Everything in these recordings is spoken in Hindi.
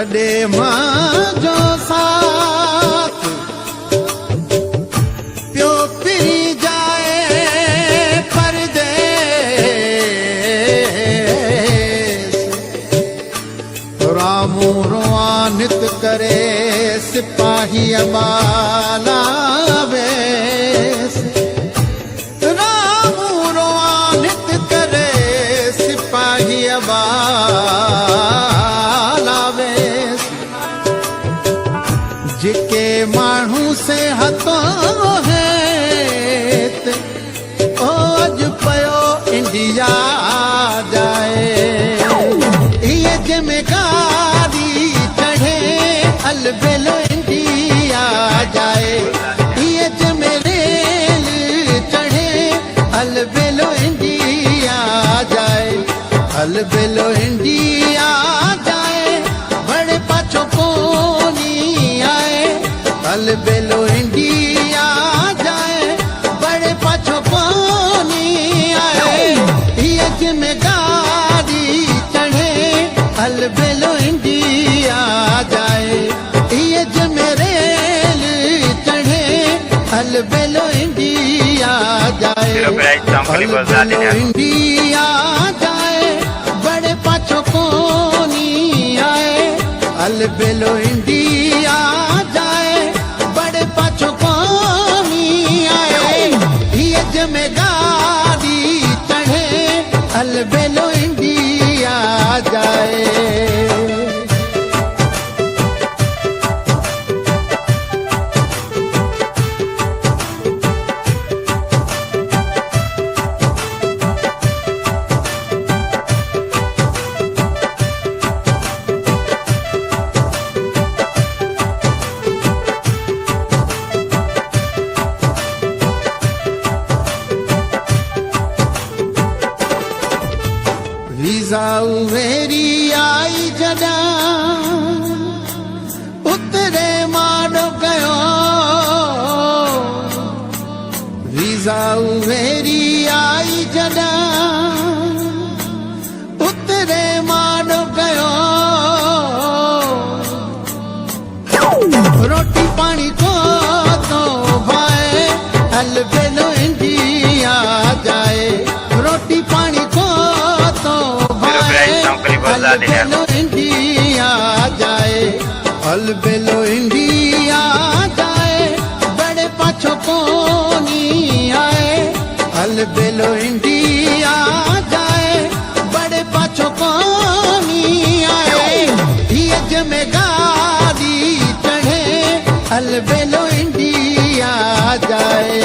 छॾे मां जो साथ पियो पिरी जाए परदेस रामू रोआनित करे सिपाही बाला वेस रामू रोआनित करे सिपाही बाला वेस जिके माण्हू से हथो है ओ अज पयो इंडिया जाए ये जिम्मेदारी चढ़े अलबेलो इंडिया जाए ये जमेरेल चढ़े अलबेलो इंडिया जाए अलबेलो इंडिया जाए बड़े पाछो कोनी आए अलबेलो इंडिया जाए बड़े पाछो कोनी आए ये जिम्मेदारी चढ़े अलबेलो इंडिया जाए ये जमेरेल चढ़े अलबेलो इंडिया जाए अलबेलो इंडिया जाए बड़े पाछो कोनी आए अलबेलो इंडिया जाए बड़े पाछो कोनी आए ये जिम्मेदारी चढ़े अलबेलो इंडिया जाए वीज़ा वेरी आई जॾा उतरे माॾो कयो वीज़ा वेरी आई जॾा उतरे माॾो कयो रोटी पाणी को तो भाए अलबेलो इंडिया जाए रोटी पाणी को तो अलबेलो इंडिया जाए अलबेलो इंडिया जाए बड़े पाछो कोनी आए अलबेलो इंडिया जाए बड़े पाछो कोनी आए ये जिम्मेदारी चढ़े अलबेलो इंडिया जाए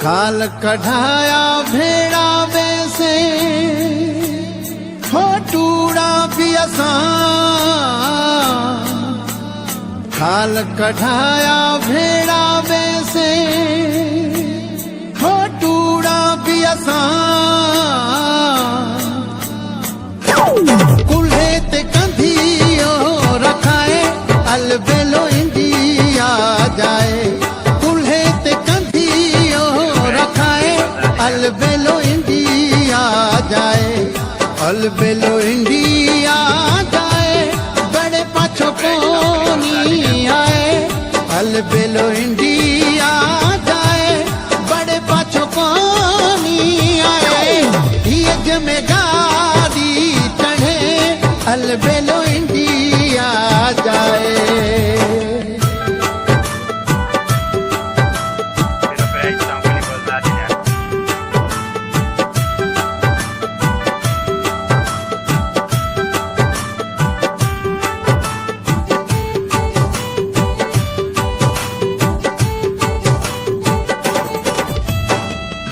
खाल कढ़ाया भेड़ा वैसे हो टूड़ा भी असां खाल कढ़ाया भेड़ा वैसे हो टूड़ा भी असां कुल्हे ते कंधियो रखाए अलबेलो इंडिया जाए कुल्हे ते कंधियो रखाए अलबेलो इंडिया जाए अलबेलो इंडिया जाए बड़े पाछो कोनी आए अलबेलो इंडिया जाए बड़े पाछो कोनी आए ये जिम्मेदारी चढ़े अलबेलो इंडिया जाए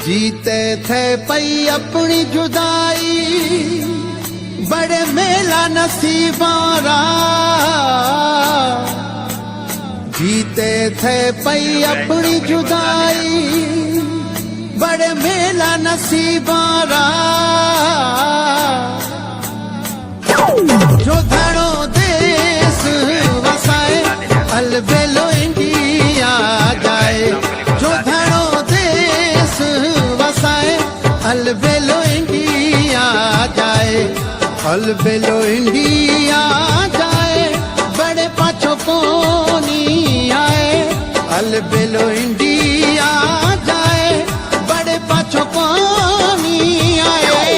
जीते थे पई अपनी जुदाई बड़े मेला नसीबारा जीते थे पई अपनी जुदाई बड़े मेला नसीबारा जो धड़ो देश वसाए अलबेलो इंडिया जाए जो धड़ो देश वसाए अलबेलो इंडिया जाए अलबेलो इंडिया जाए बड़े पाछो कोनी आए अलबेलो इंडिया जाए बड़े पाछो कोनी आए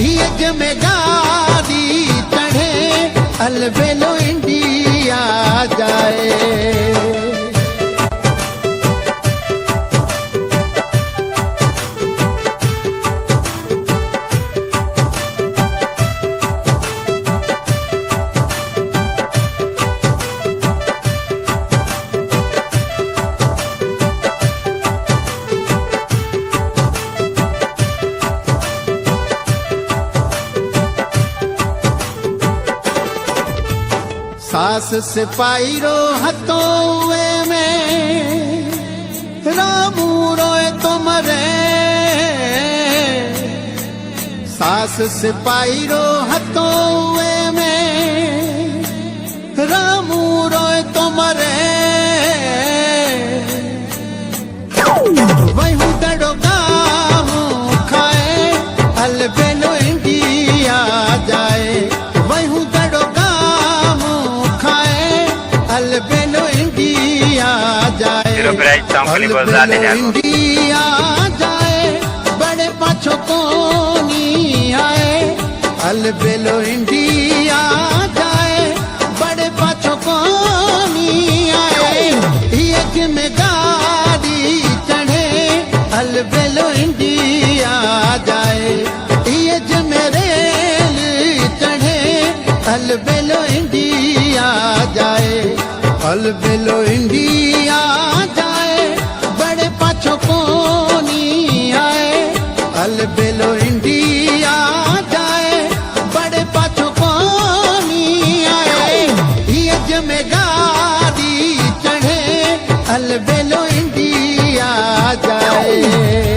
ये जिम्मेदारी चढ़े अलबेलो इंडिया जाए सास सिपाही रो हथों में रामू रोए तुमरे सास सिपाही रो हथों में रामू रोए तुमरे वही दड़ो गामू खाए अलबेलो इंडिया जाए वही दड़ो अलबेलो इंडिया जाए अलबेलो इंडिया जाए बड़े पाछो कोनी आए अलबेलो इंडिया जाए बड़े पाछो कोनी आए ये जिम्मेदारी चढ़े अलबेलो इंडिया जाए ये जिम्मेरेल चढ़े अलबेलो इंडिया जाए अलबेलो इंडिया जाए बड़े पाछो कोनी आए अलबेलो इंडिया जाए बड़े पाछो कोनी आए ये जिम्मेदारी चढ़े अलबेलो इंडिया जाए